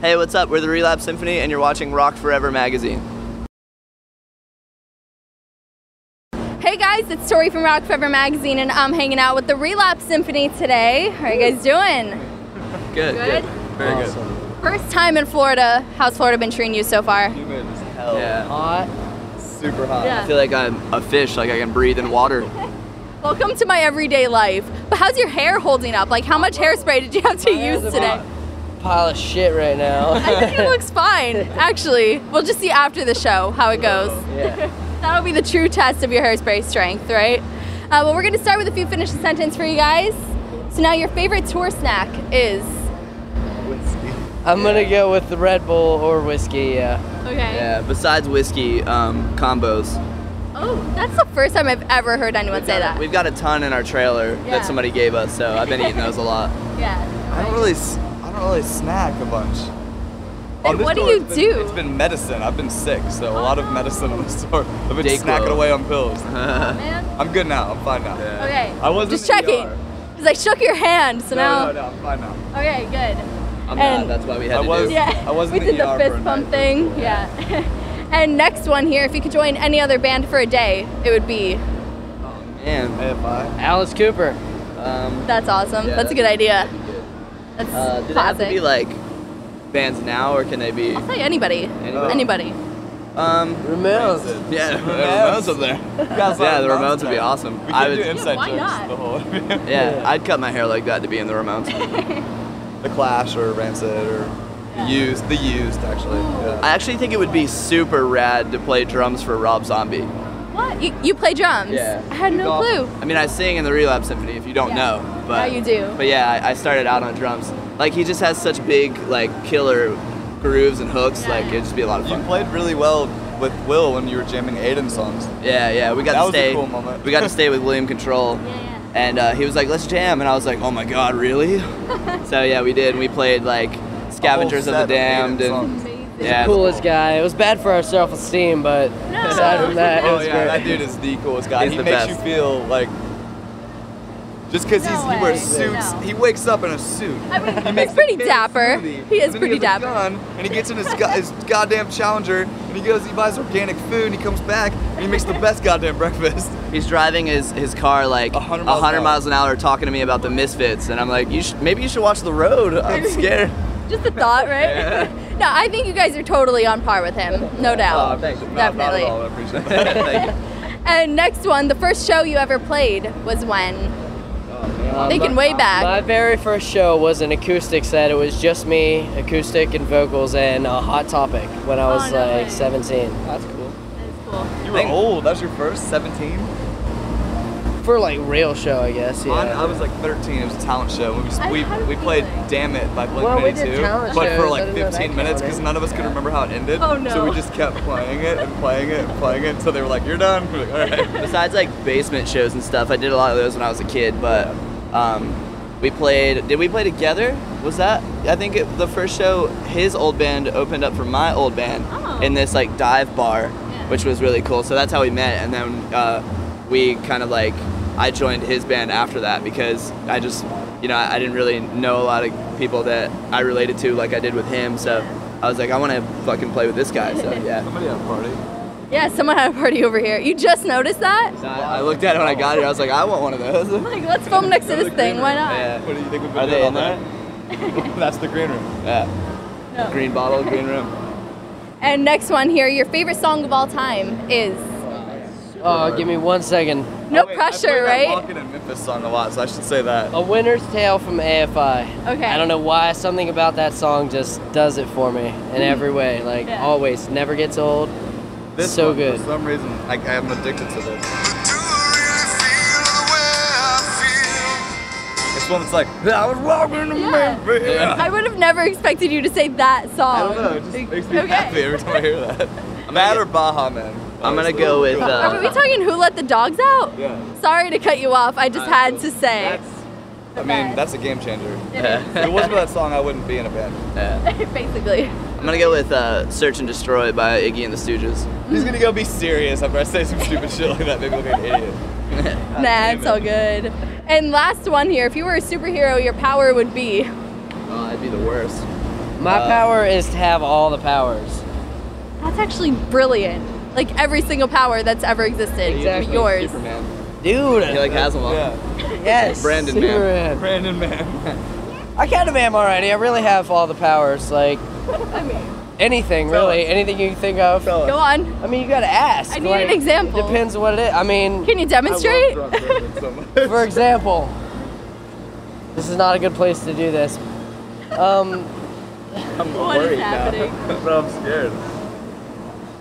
Hey, what's up? We're the Relapse Symphony, and you're watching Rock Forever magazine. Hey guys, it's Tori from Rock Forever magazine, and I'm hanging out with the Relapse Symphony today. How are you guys doing? Good. Very Awesome. good. First time in Florida. How's Florida been treating you so far? Humid as hell. Yeah. Hot. Super hot. Yeah. I feel like I'm a fish, like I can breathe in water. Welcome to my everyday life. But how's your hair holding up? Like, how much hairspray did you have to use today? Pile of shit right now. I think it looks fine, actually. We'll just see after the show how it goes. Yeah. That'll be the true test of your hairspray strength, right? Well, we're gonna start with a few finish the sentence for you guys. So now your favorite tour snack is? Whiskey. I'm gonna go with the Red Bull or whiskey, yeah. Okay. Yeah, besides whiskey, combos. Oh, that's the first time I've ever heard anyone say that. We've got a ton in our trailer Yeah. that somebody gave us, so I've been eating those a lot. Yeah. I don't really snack a bunch. Hey, On this what do tour, you do? It's been medicine. I've been sick, so a lot of medicine on this tour. I've been Dayquil. snacking away on pills. Oh, man. I'm good now. I'm fine now. Okay. I wasn't just in the checking. ER. Because I shook your hand, so now. No, I'm fine now. Okay, good. I'm And- not, that's why we had I to was- do. Yeah. I was we in the did the ER fist for a pump night. thing. Yeah. And next one here, if you could join any other band for a day, it would be. Man. AFI. Alice Cooper. That's awesome. Yeah, that's a good idea. That's Do they have to classic. be like bands now, or can they be? I'll say anybody. Anybody. Ramones. Yeah, the Ramones up there. Yeah, the Ramones would be awesome. We I could do would. inside why jokes not? the whole Yeah, I'd cut my hair like that to be in the Ramones. The Clash or Rancid or The Used actually. Yeah. I actually think it would be super rad to play drums for Rob Zombie. What? You play drums? Yeah. I had no clue. I mean, I sing in the Relapse Symphony, if you don't Yeah. know. But, Now you do. But yeah, I started out on drums. Like, he just has such big, like, killer grooves and hooks. Yeah. Like, it'd just be a lot of You fun. played really well with Will when you were jamming Aiden songs. Yeah, we got That to was a stay. cool moment. We got to stay with William Control. Yeah. And he was like, let's jam. And I was like, oh my God, really? So yeah, we did. And we played like Scavengers of the set of Damned. Aiden And songs. Amazing. yeah, Coolest guy. It was bad for our self-esteem, but No. aside from that, it Oh was yeah, great. that dude is the coolest guy. He's He the makes best. you feel like just because No he way. wears suits, No. he wakes up in a suit. I mean, He makes he's pretty the kids dapper. smoothie, He is and then pretty has a dapper. gun, and he gets in his goddamn Challenger, and he goes, he buys organic food, and he comes back, and he makes the best goddamn breakfast. he's driving his car like 100 miles an hour, talking to me about the Misfits. And I'm like, maybe you should watch the road. I'm scared. Just a thought, right? No, I think you guys are totally on par with him. No doubt. thanks. Not at Definitely. all, I appreciate that. Thank you. And next one, the first show you ever played was when? Thinking way back. My very first show was an acoustic set. It was just me, acoustic and vocals, and a Hot Topic when I was no way. like 17. That's cool. That's cool. You were old, that was your first, 17? For like real show, I guess. Yeah. I was like 13, it was a talent show. I had a We played feeling. Damn It by Well, we did Blink-182, talent but for shows. I like didn't know that 15 minutes because counted. none of us could remember how it ended. Oh, no. So we just kept playing it and playing it and playing it until they were like, you're done. We're like, all right. Besides like basement shows and stuff, I did a lot of those when I was a kid. But we played. Did we play together? Was that? I think the first show, his old band opened up for my old band Oh. in this like dive bar, Yeah. which was really cool. So that's how we met, and then we kind of like I joined his band after that because I just I didn't really know a lot of people that I related to like I did with him. So I was like, I want to fucking play with this guy. So yeah. Somebody had a party. Yeah, someone had a party over here. You just noticed that? So I looked at it when I got here. I was like, I want one of those. Like, let's film next to this thing. Why not? Yeah. What do you think we've been Are doing they all in there? night? That's the green room. Yeah. No. Green bottle, green room. And next one here, your favorite song of all time is? Oh, give me 1 second. No Oh, wait, pressure, I played right? that Walking in Memphis song a lot, so I should say that. A Winter's Tale from AFI. Okay. I don't know why, something about that song just does it for me in every way. Like, Yeah. always. Never gets old. This So one, good. For some reason, I'm addicted to this. It's one that's like, I was walking in Memphis. I would have never expected you to say that I song. don't know, it just makes me Okay. happy every time I hear that. That or Baja Man. I'm gonna go with. Are we talking Who Let the Dogs Out? Yeah. Sorry to cut you off. I just had to say. I mean, that's a game changer. Yeah. If it wasn't for that song, I wouldn't be in a band. Basically. I'm gonna go with "Search and Destroy" by Iggy and the Stooges. He's gonna go be serious after I say some stupid shit like that, maybe look like an idiot. Nah, it's all good. And last one here. If you were a superhero, your power would be? Oh, I'd be the worst. My power is to have all the powers. That's actually brilliant. Like every single power that's ever existed. Exactly. Yours. Superman. Dude. He like has them all. Yeah. Yes. Brandon man. Superman. Brandon, man. I kind of am already. I really have all the powers. Like I mean, anything, Tell really. us. Anything you can think of. Tell us. go on. I mean, you gotta ask. I need an example. It depends what it is. I mean, Can you demonstrate? I love drunk Brandon so much. for example, this is not a good place to do this. I'm What is worried happening? now. But I'm scared.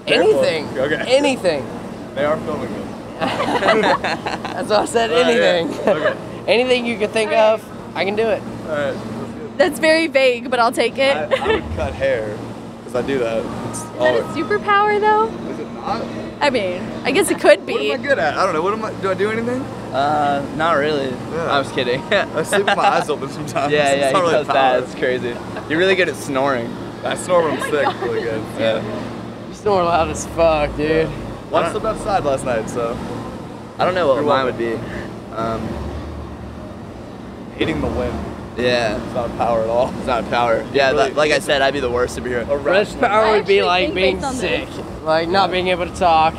Anything. Careful. Okay. Anything. They are filming it. That's what I said. All right, Anything. yeah. Okay. Anything you can think All right. of, I can do it. All right. That's good. That's very vague, but I'll take it. I would cut hair because I do that. It's Is all. that a superpower though? Is it not? I mean, I guess it could What be. am I good at? I don't know. What am I? Do I do anything? Not really. Yeah. I was kidding. I sleep with my eyes open sometimes. Yeah, It's yeah, not he really does power. that. It's crazy. You're really good at snoring. I snore when I'm sick. Really good. Yeah. You snore loud as fuck, dude. Well, I slept outside last night, so I don't know what You're mine welcome. would be. hating the wind. Yeah, It's not a power at all. it's not a power. Yeah, Really- like I said, I'd be the worst superhero. Best power would be actually like think being based on sick, this. like not being able to talk,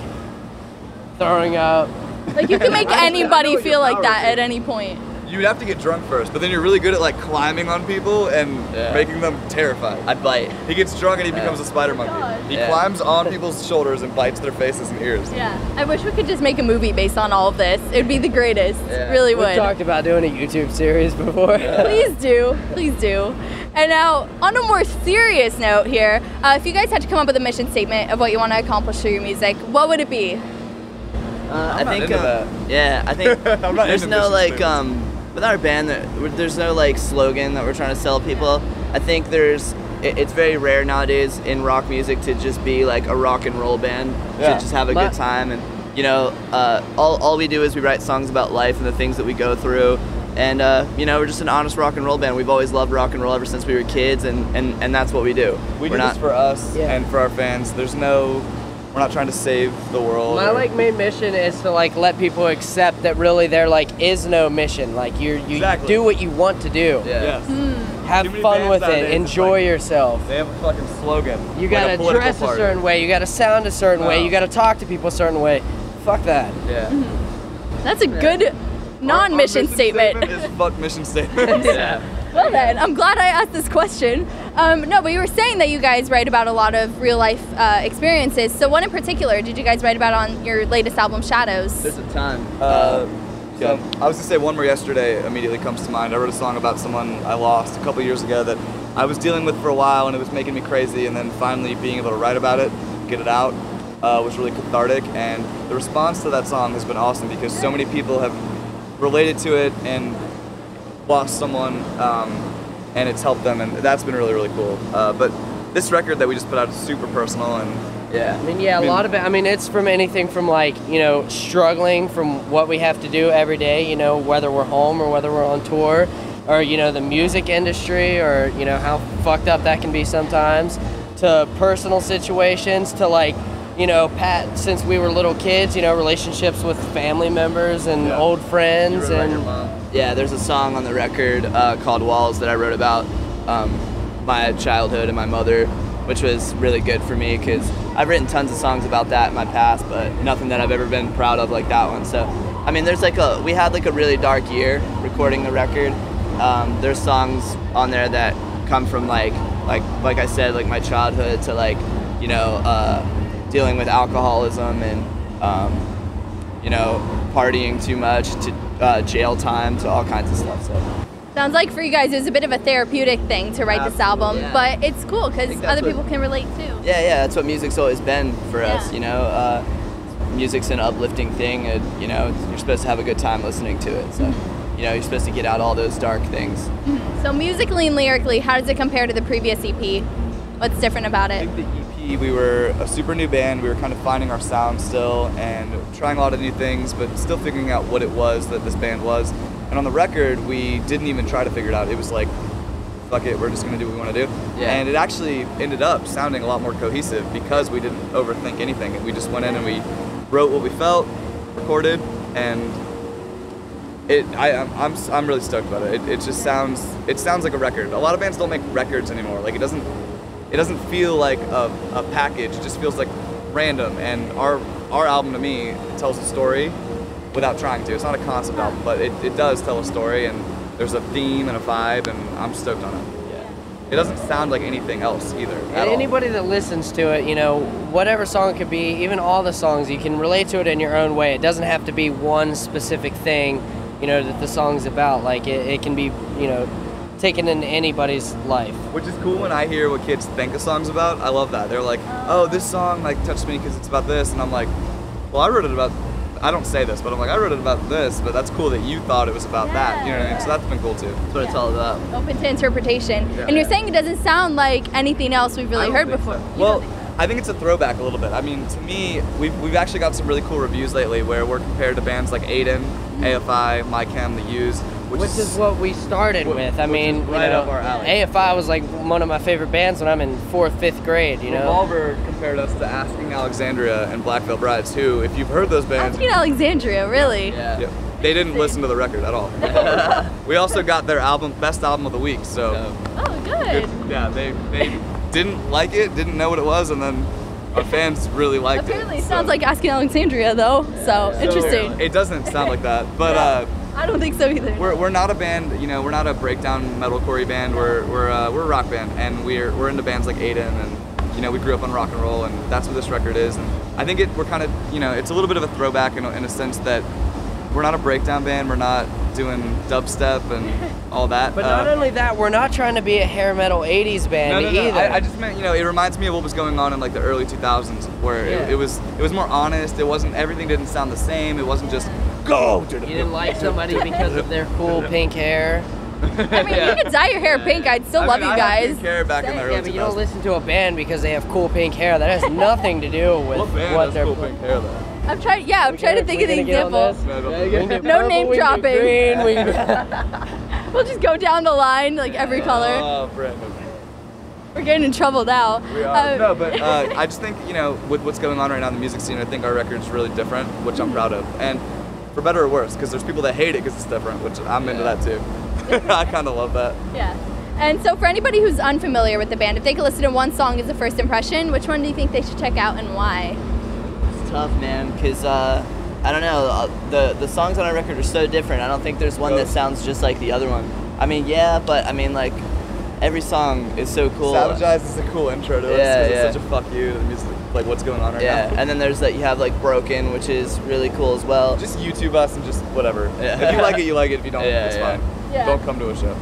throwing up. Like you can make I know anybody what your feel like power that is. at any point. You'd have to get drunk first, but then you're really good at like climbing on people and Yeah. making them terrified. I'd bite. He gets drunk and he Yeah. becomes a spider monkey. God. He Yeah. climbs on people's shoulders and bites their faces and ears. Yeah. I wish we could just make a movie based on all of this. It would be the greatest. Yeah. Really We would. talked about doing a YouTube series before. Please do. Please do. And now, on a more serious note here, if you guys had to come up with a mission statement of what you want to accomplish through your music, what would it be? I not think. into that. Yeah, I think I'm not there's into no mission like statements. with our band there's no like slogan that we're trying to sell people. I think it's very rare nowadays in rock music to just be like a rock and roll band Yeah. to just have a My- good time, and you know all we do is we write songs about life and the things that we go through, and you know, we're just an honest rock and roll band. We've always loved rock and roll ever since we were kids, and that's what we do. We We're do not this for us Yeah. and for our fans. We're not trying to save the world. My or- like main mission is to like let people accept that really there like is no mission. Like you Exactly. do what you want to do. Yeah. Yes. Have Too many fun bands with nowadays, it. it's Enjoy like- yourself. They have a fucking slogan. You like gotta a political dress a party. certain way. You gotta sound a certain way. No. You gotta talk to people a certain way. Fuck that. Yeah. That's a good non-mission Our statement. is fuck mission statement. Yeah. Well then, I'm glad I asked this question. No, but you were saying that you guys write about a lot of real life experiences. So what in particular did you guys write about on your latest album, Shadows? There's a ton. So I was gonna say one more yesterday immediately comes to mind. I wrote a song about someone I lost a couple years ago that I was dealing with for a while and it was making me crazy, and then finally being able to write about it, get it out, was really cathartic, and the response to that song has been awesome because so many people have related to it and lost someone, and it's helped them, and that's been really, really cool. But this record that we just put out is super personal, and Yeah. I mean, yeah, a lot of it. I mean, it's from anything from like, you know, struggling from what we have to do every day, you know, whether we're home or whether we're on tour, or, you know, the music industry, or, you know, how fucked up that can be sometimes, to personal situations, to like, you know, since we were little kids, you know, relationships with family members and Yeah. old you friends. wrote about your And mom. Yeah, there's a song on the record called Walls that I wrote about my childhood and my mother, which was really good for me because I've written tons of songs about that in my past, but nothing that I've ever been proud of like that one. So, I mean, we had like a really dark year recording the record. There's songs on there that come from like I said, like my childhood to like, you know, dealing with alcoholism and, you know, partying too much to jail time to all kinds of stuff. So. Sounds like for you guys it was a bit of a therapeutic thing to write this album, Yeah. but it's cool because think that's other what- people can relate too. Yeah, that's what music's always been for us, Yeah. you know. Music's an uplifting thing, and, you know, you're supposed to have a good time listening to it. So, you know, you're supposed to get out all those dark things. So musically and lyrically, how does it compare to the previous EP? What's different about I it? think the EP, we were a super new band. We were kind of finding our sound still and trying a lot of new things, but still figuring out what it was that this band was. And on the record, we didn't even try to figure it out. It was like, fuck it, we're just gonna do what we want to do. Yeah. And it actually ended up sounding a lot more cohesive because we didn't overthink anything. We just went in and we wrote what we felt, recorded, and I'm really stoked about it. It sounds like a record. A lot of bands don't make records anymore. Like it doesn't feel like a package. It just feels like random. And our album to me tells a story without trying to. It's not a concept album, but it does tell a story, and there's a theme and a vibe, and I'm stoked on it. It doesn't sound like anything else either. And anybody that listens to it, you know, whatever song it could be, even all the songs, you can relate to it in your own way. It doesn't have to be one specific thing, you know, that the song's about. Like it can be, you know, taken into anybody's life. Which is cool when I hear what kids think a song's about. I love that. They're like, oh, this song like touched me because it's about this, and I'm like, well, I wrote it about. I don't say this, but I'm like, I wrote it about this, but that's cool that you thought it was about that. You know what I mean? So that's been cool too. That's what it's all about. Open to interpretation. Yeah. And you're saying it doesn't sound like anything else we've really heard before. So. Well, I think it's a throwback a little bit. I mean, to me, we've actually got some really cool reviews lately where we're compared to bands like Aiden, AFI, My Chem, The Used. Which is what we started with. I mean, right, you know, up our alley. AFI was like one of my favorite bands when I'm in 4th, 5th grade, you know? Revolver compared us to Asking Alexandria and Black Veil Brides, who, if you've heard those bands... Asking Alexandria, really? Yeah. They didn't listen to the record at all. We also got their best album of the week, so... Oh, good. Yeah, they didn't like it, didn't know what it was, and then our fans really liked it. Apparently it sounds like Asking Alexandria, though, so interesting. It doesn't sound like that, but... I don't think so either. We're not a band, you know. We're not a breakdown metalcore band. We're a rock band, and we're into bands like Aiden, and you know we grew up on rock and roll, and that's what this record is. And I think we're kind of, you know, it's a little bit of a throwback in a sense that we're not a breakdown band. We're not doing dubstep and all that. But not only that, we're not trying to be a hair metal 80s band either. I just meant, you know, it reminds me of what was going on in like the early 2000s, where it was more honest. It wasn't, everything didn't sound the same. It wasn't just go. You didn't like somebody because of their cool pink hair. I mean, you could dye your hair pink. I'd still love you guys. I had pink hair back in the early 2000s. But you don't listen to a band because they have cool pink hair. That has nothing to do with what they're. Cool pink hair though? I'm trying to think of the example. No name dropping. Green, we'll just go down the line, like every color. Oh, Brandon. We're getting in trouble now. We are. No, but I just think, you know, with what's going on right now in the music scene, I think our record's really different, which I'm proud of. And for better or worse, because there's people that hate it because it's different, which I'm into that too. I kind of love that. Yeah. And so for anybody who's unfamiliar with the band, if they could listen to one song as a first impression, which one do you think they should check out and why? It's tough, man, because I don't know, the songs on our record are so different. I don't think there's one that sounds just like the other one. I mean, yeah, but I mean, like, every song is so cool. Savage Eyes is a cool intro to us. It's such a fuck you to the music, like what's going on right now. Yeah, and then there's that, you have like Broken, which is really cool as well. Just YouTube us and just whatever. Yeah. If you like it, you like it. If you don't, it's fine. Yeah. Don't come to a show.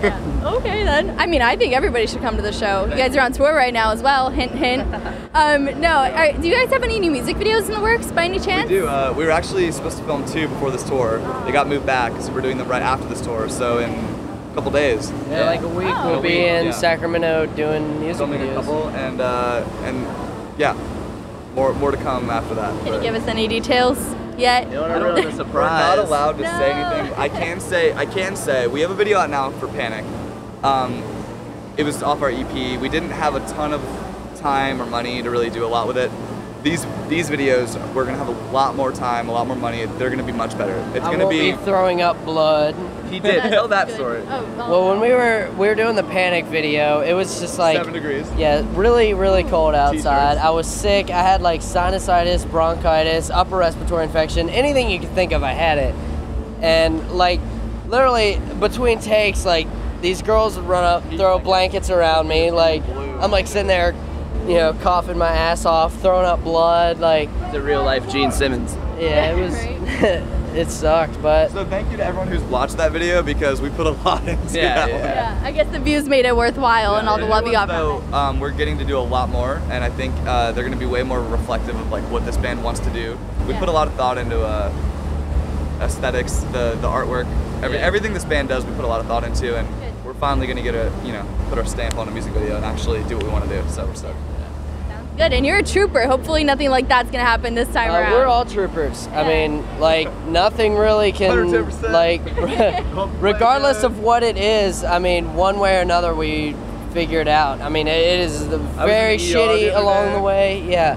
Yeah. Okay then. I mean, I think everybody should come to the show. You guys are on tour right now as well. Hint, hint. No. Do you guys have any new music videos in the works by any chance? We do. We were actually supposed to film 2 before this tour. They got moved back because we're doing them right after this tour. So in a couple days. Yeah, like a week. We'll be in Sacramento doing music filming videos. A couple, and yeah, more to come after that. Can you give us any details yet? You want to ruin the surprise? We're not allowed to say anything. I can say we have a video out now for Panic. It was off our EP. We didn't have a ton of time or money to really do a lot with it. These videos, we're gonna have a lot more time, a lot more money. They're gonna be much better. It's gonna be throwing up blood. He did. Tell that story. Well, when we were doing the Panic video, it was just like 7 degrees. Yeah, really, really cold outside. I was sick. I had like sinusitis, bronchitis, upper respiratory infection, anything you could think of, I had it. And like, literally between takes, like these girls would run up, throw blankets around me. Like I'm like sitting there, you know, coughing my ass off, throwing up blood. Like the real life Gene Simmons. Yeah, it was. It sucked, but... So thank you to everyone who's watched that video because we put a lot into it. Yeah, I guess the views made it worthwhile and all the love you got from it. We're getting to do a lot more, and I think they're going to be way more reflective of like what this band wants to do. We put a lot of thought into aesthetics, the artwork, everything this band does. We put a lot of thought into, and we're finally going to get put our stamp on a music video and actually do what we want to do. So we're stoked. Good, and you're a trooper. Hopefully nothing like that's gonna happen this time around. We're all troopers. I mean, like, nothing really can, 110%. Like, regardless of what it is, I mean, one way or another we figure it out. I mean, it is very shitty along the way, yeah.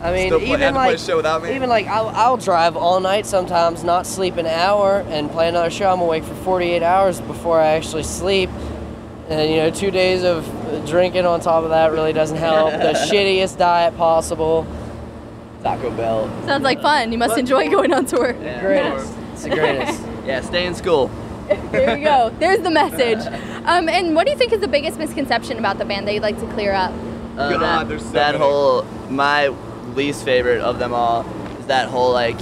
I mean, Still had to play a show without me? even like I'll drive all night sometimes, not sleep an hour, and play another show. I'm awake for 48 hours before I actually sleep. And, you know, 2 days of drinking on top of that really doesn't help. The shittiest diet possible. Taco Bell. Sounds like fun. You must enjoy going on tour. Yeah. Greatest. It's the greatest. Yeah, stay in school. There you go. There's the message. And what do you think is the biggest misconception about the band that you'd like to clear up? God, there's so that many. whole, my least favorite of them all is that whole like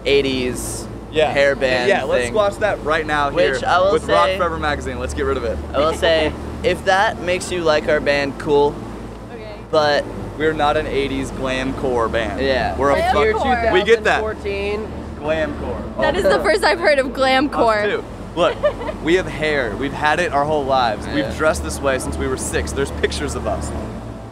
80s hair band Yeah, let's thing. squash that right now here Which I will with say- Rock Forever magazine. Let's get rid of it. I will say, if that makes you like our band, cool. Okay. But We're not an 80s glam core band. Yeah. We're a Glam Year core. We get that. 2014. glam core. That is the first I've heard of glamcore. Us too. Look, we have hair. We've had it our whole lives. Yeah. We've dressed this way since we were 6. There's pictures of us.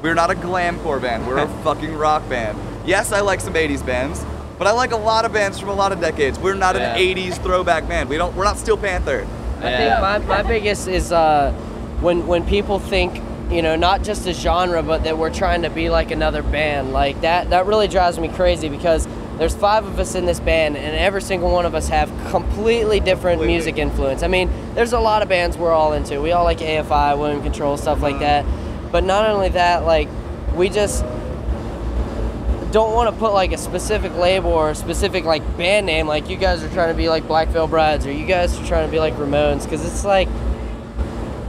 We're not a glamcore band. We're a fucking rock band. Yes, I like some 80s bands, but I like a lot of bands from a lot of decades. We're not Yeah. an 80s throwback band. We're not Steel Panther. I Yeah. think my biggest is when people think, you know, not just a genre, but that we're trying to be like another band. Like that really drives me crazy because there's 5 of us in this band, and every single one of us have completely different music influence. I mean, there's a lot of bands we're all into. We all like AFI, William Control, stuff like that. But not only that, like, we just don't want to put like a specific label or a specific like band name. Like, you guys are trying to be like Black Veil Brides, or you guys are trying to be like Ramones, because it's like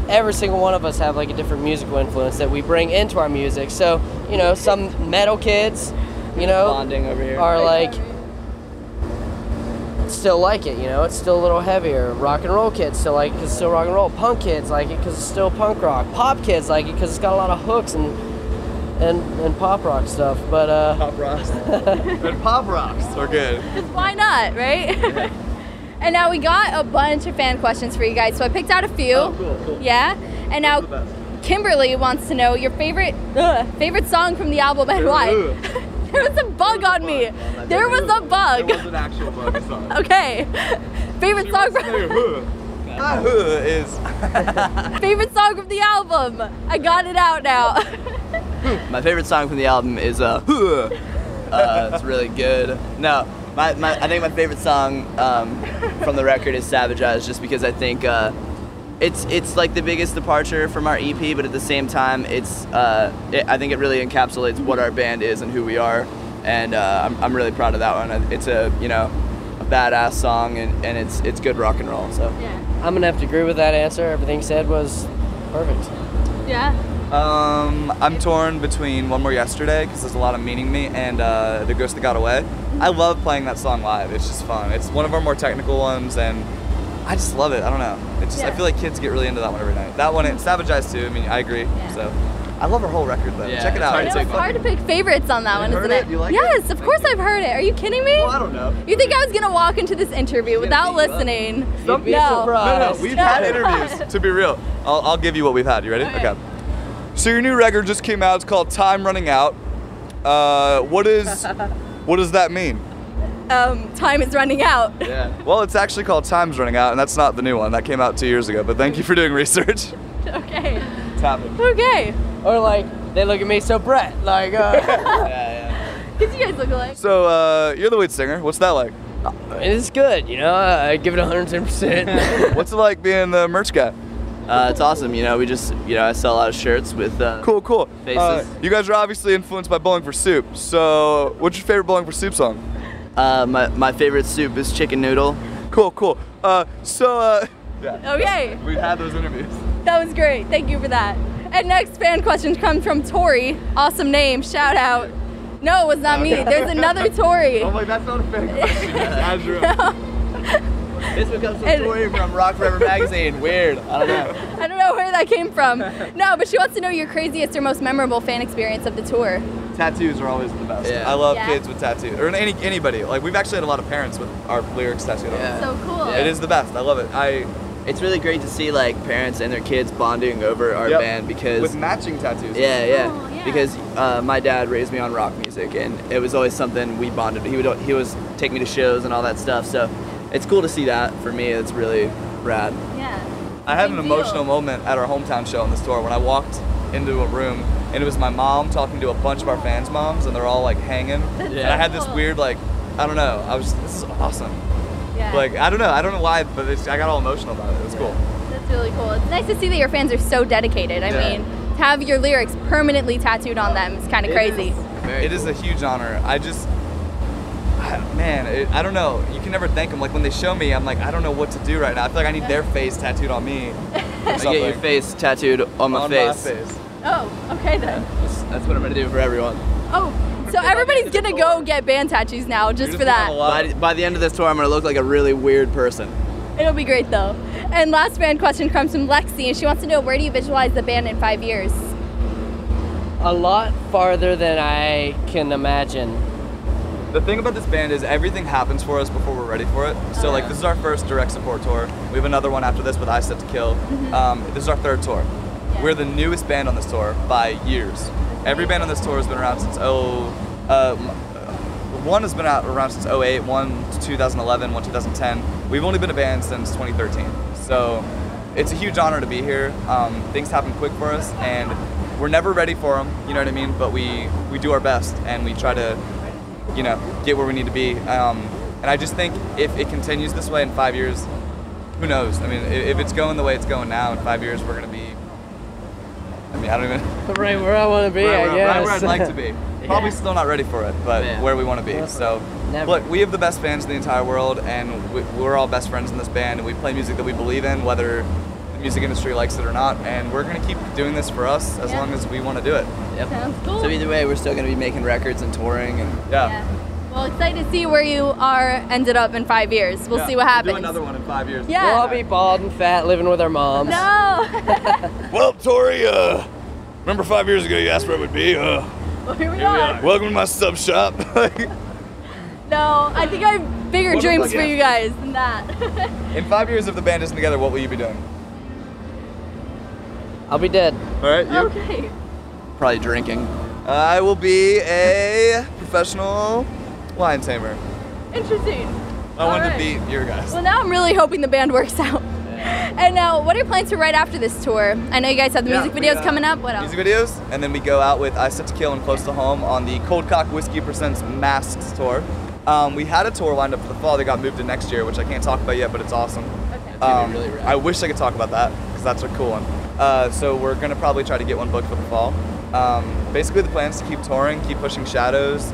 every single one of us have like a different musical influence that we bring into our music. So, you know, some metal kids, you know, Bonding over here. are like still like it, you know, it's still a little heavier. Rock and roll kids still like it because it's still rock and roll. Punk kids like it because it's still punk rock. Pop kids like it because it's got a lot of hooks and pop rock stuff. But Pop rocks. And pop rocks are good. Why not, right? And now we got a bunch of fan questions for you guys, so I picked out a few. Oh, cool. Yeah. And now the best. Kimberly wants to know your favorite song from the album and why. There was a bug on me. There was a bug. There was an actual bug. It's not. Okay. Favorite song from is favorite song from the album. I got it out now. My favorite song from the album is it's really good. No, I think my favorite song from the record is Savage Eyes, just because I think it's like the biggest departure from our EP, but at the same time I think it really encapsulates what our band is and who we are, and I'm really proud of that one. It's a badass song, and it's good rock and roll. So Yeah. I'm gonna have to agree with that answer. Everything said was perfect. Yeah. I'm torn between One More Yesterday because there's a lot of meaning to me, and The Ghost That Got Away. I love playing that song live. It's just fun. It's one of our more technical ones, and I just love it. I don't know. It's just I feel like kids get really into that one every night. That one and Savage Eyes too. I mean, I agree. Yeah. So I love our whole record though. Yeah, Check it it's out. hard I to know, take it's hard to pick favorites on that one, heard isn't it? it? You like it? Yes, of course I've heard it. Are you kidding me? Well, I don't know. You think I was gonna walk into this interview without listening? You'd be No. surprised. We've had interviews. To be real, I'll give you what we've had. You ready? Okay. So your new record just came out. It's called Time Running Out. What does that mean? Time is running out. yeah. Well, it's actually called Time's Running Out, and that's not the new one. That came out 2 years ago. But thank you for doing research. Okay. It's happening. Okay. Or like they look at me, so Brett, like Because you guys look alike. So you're the lead singer. What's that like? it's good, you know. I give it 110%. What's it like being the merch guy? It's awesome. We just I sell a lot of shirts with Cool. Faces. You guys are obviously influenced by Bowling for Soup. So what's your favorite Bowling for Soup song? my favorite soup is chicken noodle. Cool. Yeah. Okay. We've had those interviews. That was great. Thank you for that. And next fan question comes from Tori. Awesome name. Shout out. No, it was not me. There's another Tori. I'm like, that's not a fan question. As your own. This one comes from And- Tori from Rock Forever magazine. Weird. I don't know. I don't know where that came from. No, but she wants to know your craziest or most memorable fan experience of the tour. Tattoos are always the best. Yeah. I love Yeah. kids with tattoos, or anybody. Like, we've actually had a lot of parents with our lyrics tattooed on. Yeah. So cool. Yeah. It is the best. I love it. It's really great to see like parents and their kids bonding over our Yep. band because with matching tattoos. yeah. Oh, yeah. Because my dad raised me on rock music, and it was always something we bonded. He would take me to shows and all that stuff. So it's cool to see that. For me, it's really rad. Yeah. I had an Big emotional deal. moment at our hometown show on this tour when I walked into a room and it was my mom talking to a bunch of our fans' moms, and they're all like hanging. And I had this weird like, I don't know, this is awesome. Yeah. Like, I don't know why, but I got all emotional about it. It was cool. That's really cool. It's nice to see that your fans are so dedicated. I mean, to have your lyrics permanently tattooed on them is kind of crazy. It is a huge honor. I don't know. You can never thank them. Like when they show me, I'm like, I don't know what to do right now. I feel like I need their face tattooed on me. I get your face tattooed on my face. Oh, okay then. That's what I'm gonna do for everyone. Oh, so everybody's gonna go get band tattoos now just for that. By the end of this tour, I'm gonna look like a really weird person. It'll be great though. And last band question comes from Lexi, and she wants to know, where do you visualize the band in 5 years? A lot farther than I can imagine. The thing about this band is everything happens for us before we're ready for it. So like this is our first direct support tour. We have another one after this with I Set to Kill. This is our third tour. Yeah. We're the newest band on this tour by years. Every band on this tour has been around since one has been around since 08, one 2011, one 2010. We've only been a band since 2013. So it's a huge honor to be here. Things happen quick for us, and we're never ready for them, you know what I mean? But we do our best, and we try to, you know, get where we need to be. And I just think if it continues this way in 5 years, who knows? I mean, if it's going the way it's going now, in 5 years we're gonna be, I mean, I don't even... Right where I want to be, I guess. Right where I'd like to be. Probably still not ready for it, but where we want to be. So, look, we have the best fans in the entire world, and we're all best friends in this band, and we play music that we believe in, whether the music industry likes it or not, and we're going to keep doing this for us as long as we want to do it. Yep. Sounds cool. So either way, we're still going to be making records and touring. And Well, excited to see where you ended up in 5 years. We'll see what happens. We'll do another one in 5 years. Yeah. We'll all be bald and fat, living with our moms. No. Well, Tori, remember 5 years ago you asked where it would be? Well, here we are. Welcome to my sub shop. No, I think I have bigger dreams for you guys than that. In 5 years, if the band isn't together, what will you be doing? I'll be dead. All right, you? Okay. probably drinking. I will be a professional lion tamer. Interesting. I wanted Alright. to beat your guys. Well, now I'm really hoping the band works out. And now, what are your plans for right after this tour? I know you guys have the music videos coming up. What else? Music videos, and then we go out with I Set to Kill and Close to Home on the Cold Cock Whiskey Presents Masks tour. We had a tour lined up for the fall that got moved to next year, which I can't talk about yet, but it's awesome. Okay. Really rad. I wish I could talk about that, because that's a cool one. So we're going to probably try to get one booked for the fall. Basically the plan is to keep touring, keep pushing shadows,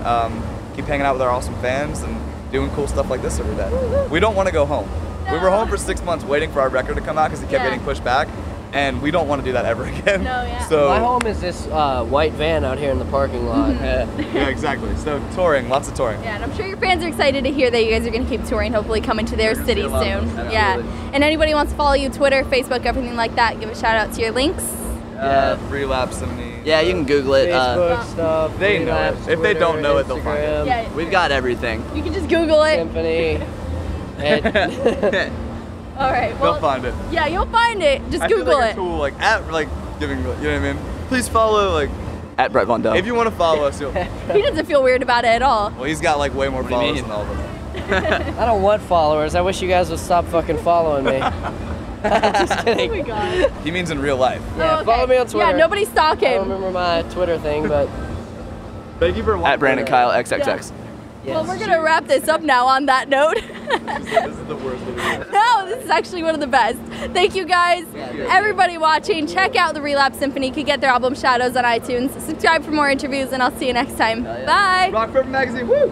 keep hanging out with our awesome fans, and doing cool stuff like this every day. We don't want to go home. We were home for 6 months waiting for our record to come out because it kept getting pushed back, and we don't want to do that ever again. No, yeah. So My home is this white van out here in the parking lot. yeah, exactly. So touring, lots of touring. Yeah, and I'm sure your fans are excited to hear that you guys are going to keep touring, hopefully coming to their city soon. Absolutely. Yeah. And anybody wants to follow you, Twitter, Facebook, everything like that, give a shout out to your links. Relapse Symphony. Yeah, you can Google it. Facebook stuff. They know it. Relapse, If they don't Twitter, know it, they'll find it. Instagram, Yeah, We've got everything. You can just Google it. Symphony. All right. Well, They'll find it. yeah, you'll find it. Just I feel Google like it. a tool, like at giving, you know what I mean? Please follow, At Bret Von Dehl. if you want to follow us, you'll. He doesn't feel weird about it at all. Well, he's got like way more do you followers mean? than all of us. I don't want followers. I wish you guys would stop fucking following me. Just kidding. Oh my god. He means in real life. Yeah, Oh, okay. follow me on Twitter. Yeah, nobody stalk I don't him. remember my Twitter thing, but Thank you for watching. At Brandon Kile XXX. Well, we're gonna wrap this up now on that note. This is the worst of it. No, this is actually one of the best. Thank you guys. Everybody watching, check out the Relapse Symphony. You can get their album Shadows on iTunes. Subscribe for more interviews, and I'll see you next time. Bye. Rock Paper Magazine, woo!